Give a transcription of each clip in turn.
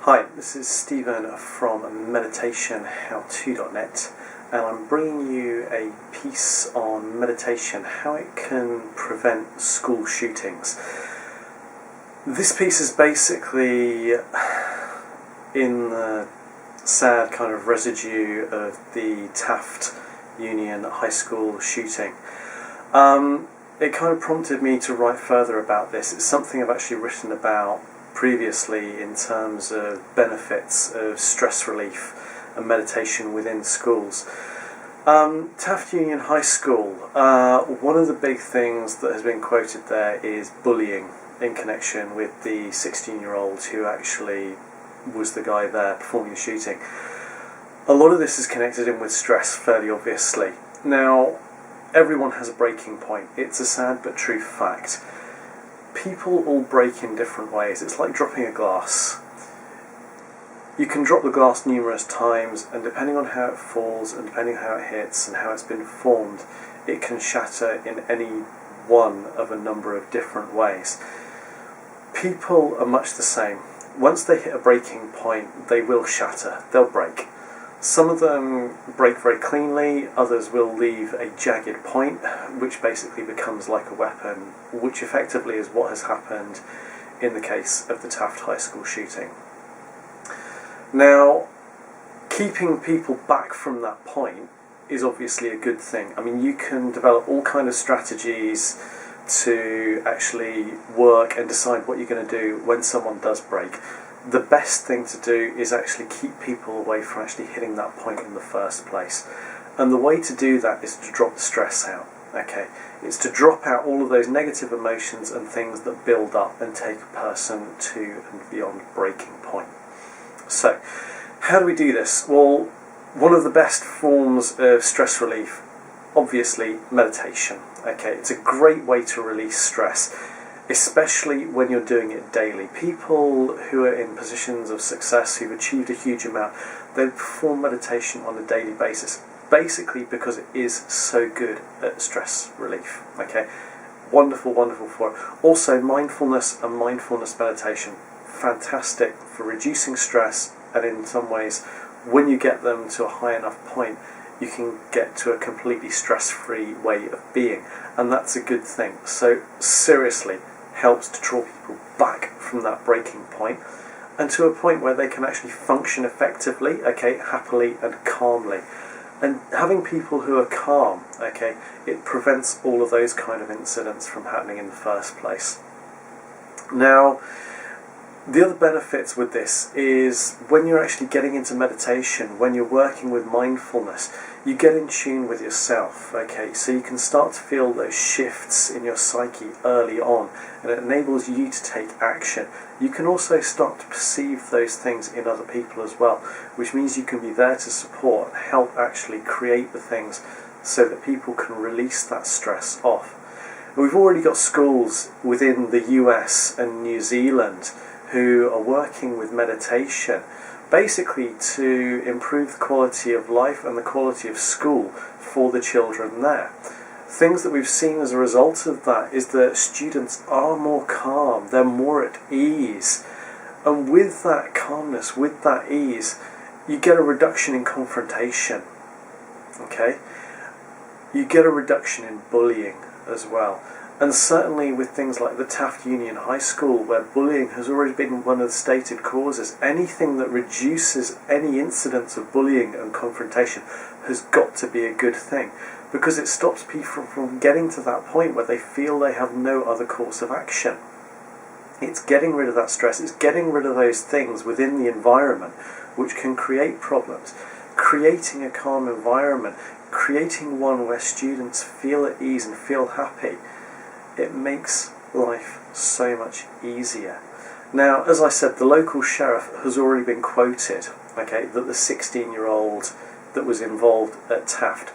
Hi, this is Stephen from meditationhowto.net, and I'm bringing you a piece on meditation, how it can prevent school shootings. This piece is basically in the sad kind of residue of the Taft Union High School shooting. It kind of prompted me to write further about this. It's something I've actually written about previously in terms of benefits of stress relief and meditation within schools. Taft Union High School, one of the big things that has been quoted there is bullying in connection with the 16-year-old who actually was the guy there performing the shooting. A lot of this is connected in with stress, fairly obviously. Now, everyone has a breaking point. It's a sad but true fact. People all break in different ways. It's like dropping a glass. You can drop the glass numerous times, and depending on how it falls and depending on how it hits and how it's been formed, it can shatter in any one of a number of different ways. People are much the same. Once they hit a breaking point, they will shatter. They'll break. Some of them break very cleanly, others will leave a jagged point, which basically becomes like a weapon, which effectively is what has happened in the case of the Taft High School shooting. Now, keeping people back from that point is obviously a good thing. I mean, you can develop all kinds of strategies to actually work and decide what you're going to do when someone does break. The best thing to do is actually keep people away from actually hitting that point in the first place. And the way to do that is to drop the stress out. Okay, it's to drop out all of those negative emotions and things that build up and take a person to and beyond breaking point. So, how do we do this? Well, one of the best forms of stress relief, obviously, meditation. Okay, it's a great way to release stress, especially when you're doing it daily. People who are in positions of success, who've achieved a huge amount, they perform meditation on a daily basis, basically because it is so good at stress relief. Okay, wonderful, wonderful for it. Also, mindfulness and mindfulness meditation, fantastic for reducing stress, and in some ways, when you get them to a high enough point, you can get to a completely stress-free way of being, and that's a good thing. So seriously, helps to draw people back from that breaking point and to a point where they can actually function effectively, okay, happily and calmly. And having people who are calm, okay, it prevents all of those kind of incidents from happening in the first place. Now, the other benefits with this is when you're actually getting into meditation, when you're working with mindfulness, you get in tune with yourself, okay, so you can start to feel those shifts in your psyche early on, and it enables you to take action. You can also start to perceive those things in other people as well, which means you can be there to support and help actually create the things so that people can release that stress off. We've already got schools within the US and New Zealand who are working with meditation basically to improve the quality of life and the quality of school for the children there. Things that we've seen as a result of that is that students are more calm, they're more at ease, and with that calmness, with that ease, you get a reduction in confrontation, okay? You get a reduction in bullying as well. And certainly with things like the Taft Union High School, where bullying has already been one of the stated causes, anything that reduces any incidents of bullying and confrontation has got to be a good thing, because it stops people from getting to that point where they feel they have no other course of action. It's getting rid of that stress, it's getting rid of those things within the environment which can create problems, creating a calm environment, creating one where students feel at ease and feel happy. It makes life so much easier. Now, as I said, the local sheriff has already been quoted, okay, that the 16-year-old that was involved at Taft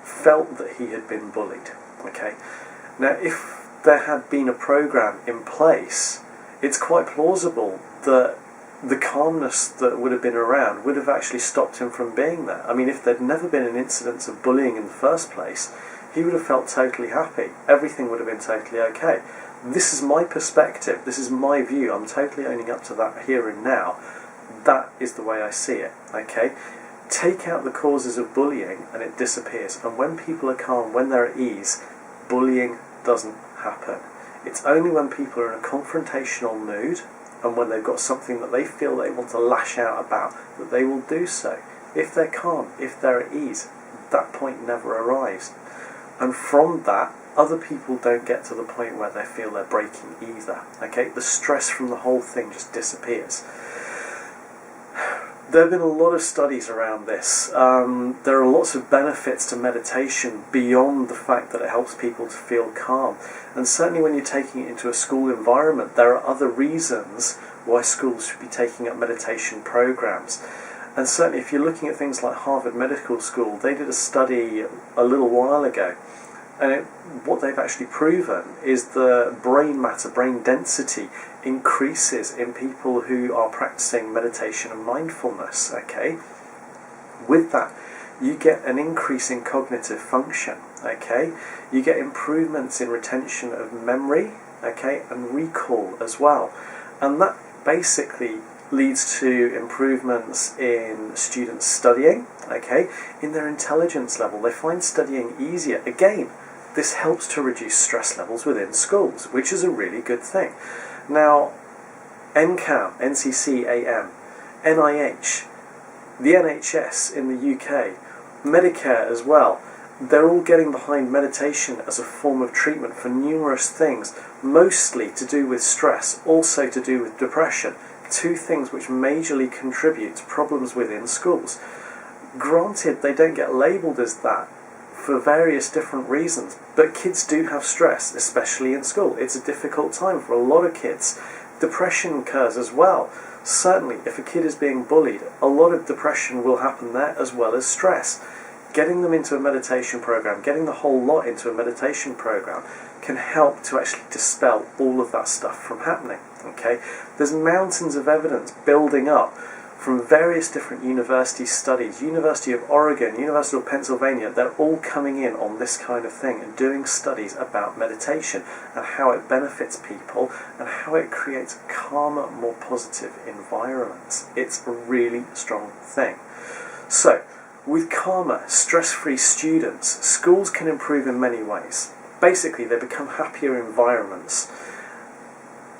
felt that he had been bullied, okay. Now, if there had been a program in place, it's quite plausible that the calmness that would have been around would have actually stopped him from being there. I mean, if there'd never been an incidence of bullying in the first place, he would have felt totally happy. Everything would have been totally okay. This is my perspective. This is my view. I'm totally owning up to that here and now. That is the way I see it, okay? Take out the causes of bullying and it disappears. And when people are calm, when they're at ease, bullying doesn't happen. It's only when people are in a confrontational mood and when they've got something that they feel they want to lash out about that they will do so. If they're calm, if they're at ease, that point never arrives. And from that, other people don't get to the point where they feel they're breaking either. Okay, the stress from the whole thing just disappears. There have been a lot of studies around this. There are lots of benefits to meditation beyond the fact that it helps people to feel calm. And certainly when you're taking it into a school environment, there are other reasons why schools should be taking up meditation programs. And certainly if you're looking at things like Harvard Medical School, they did a study a little while ago. And what they've actually proven is the brain matter, brain density increases in people who are practicing meditation and mindfulness, okay? With that, you get an increase in cognitive function, okay? You get improvements in retention of memory, okay, and recall as well. And that basically leads to improvements in students studying, okay, in their intelligence level. They find studying easier. Again, this helps to reduce stress levels within schools, which is a really good thing. Now, NCAM, NCCAM, NIH, the NHS in the UK, Medicare as well, they're all getting behind meditation as a form of treatment for numerous things, mostly to do with stress, also to do with depression, two things which majorly contribute to problems within schools. Granted, they don't get labelled as that for various different reasons, but kids do have stress, especially in school. It's a difficult time for a lot of kids. Depression occurs as well. Certainly, if a kid is being bullied, a lot of depression will happen there as well as stress. Getting them into a meditation program, getting the whole lot into a meditation program can help to actually dispel all of that stuff from happening, okay? There's mountains of evidence building up from various different university studies, University of Oregon, University of Pennsylvania, they're all coming in on this kind of thing and doing studies about meditation and how it benefits people and how it creates calmer, more positive environments. It's a really strong thing. So, with calmer, stress-free students, schools can improve in many ways. Basically, they become happier environments.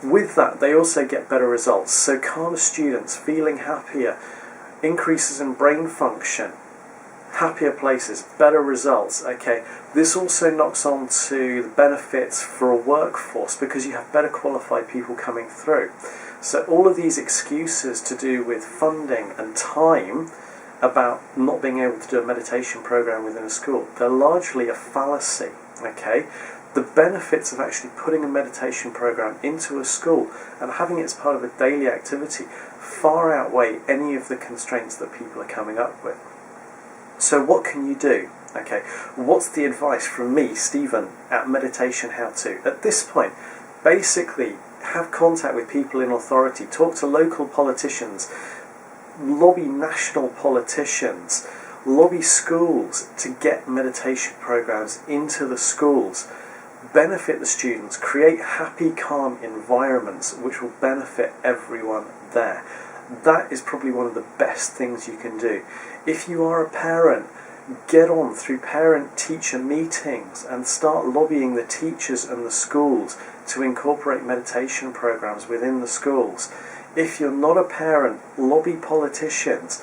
With that, they also get better results. So calmer students, feeling happier, increases in brain function, happier places, better results. Okay, this also knocks on to the benefits for a workforce because you have better qualified people coming through. So all of these excuses to do with funding and time about not being able to do a meditation program within a school, they're largely a fallacy. Okay. The benefits of actually putting a meditation program into a school and having it as part of a daily activity far outweigh any of the constraints that people are coming up with. So what can you do? Okay, what's the advice from me, Stephen, at Meditation How To? At this point, basically have contact with people in authority, talk to local politicians, lobby national politicians, lobby schools to get meditation programs into the schools. Benefit the students, create happy, calm environments which will benefit everyone there. That is probably one of the best things you can do. If you are a parent, get on through parent-teacher meetings and start lobbying the teachers and the schools to incorporate meditation programs within the schools. If you're not a parent, lobby politicians.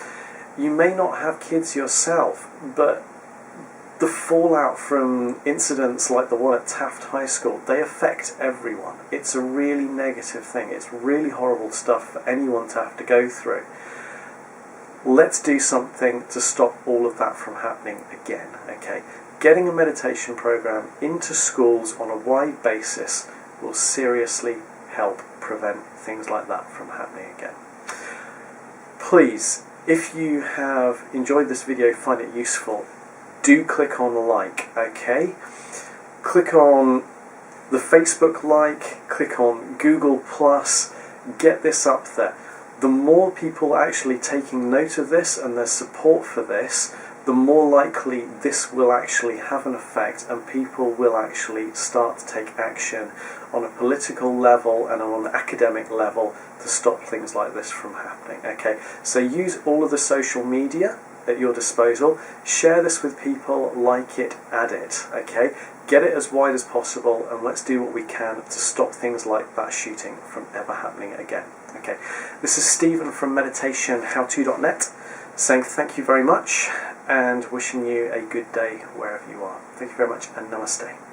You may not have kids yourself, but the fallout from incidents like the one at Taft High School, they affect everyone. It's a really negative thing. It's really horrible stuff for anyone to have to go through. Let's do something to stop all of that from happening again, okay? Getting a meditation program into schools on a wide basis will seriously help prevent things like that from happening again. Please, if you have enjoyed this video, find it useful, do click on like, okay? Click on the Facebook like, click on Google+, get this up there. The more people actually taking note of this and their support for this, the more likely this will actually have an effect, and people will actually start to take action on a political level and on an academic level to stop things like this from happening. Okay, so use all of the social media at your disposal. Share this with people, like it, add it. Okay, get it as wide as possible, and let's do what we can to stop things like that shooting from ever happening again. Okay, this is Stephen from meditationhowto.net saying thank you very much and wishing you a good day wherever you are. Thank you very much, and namaste.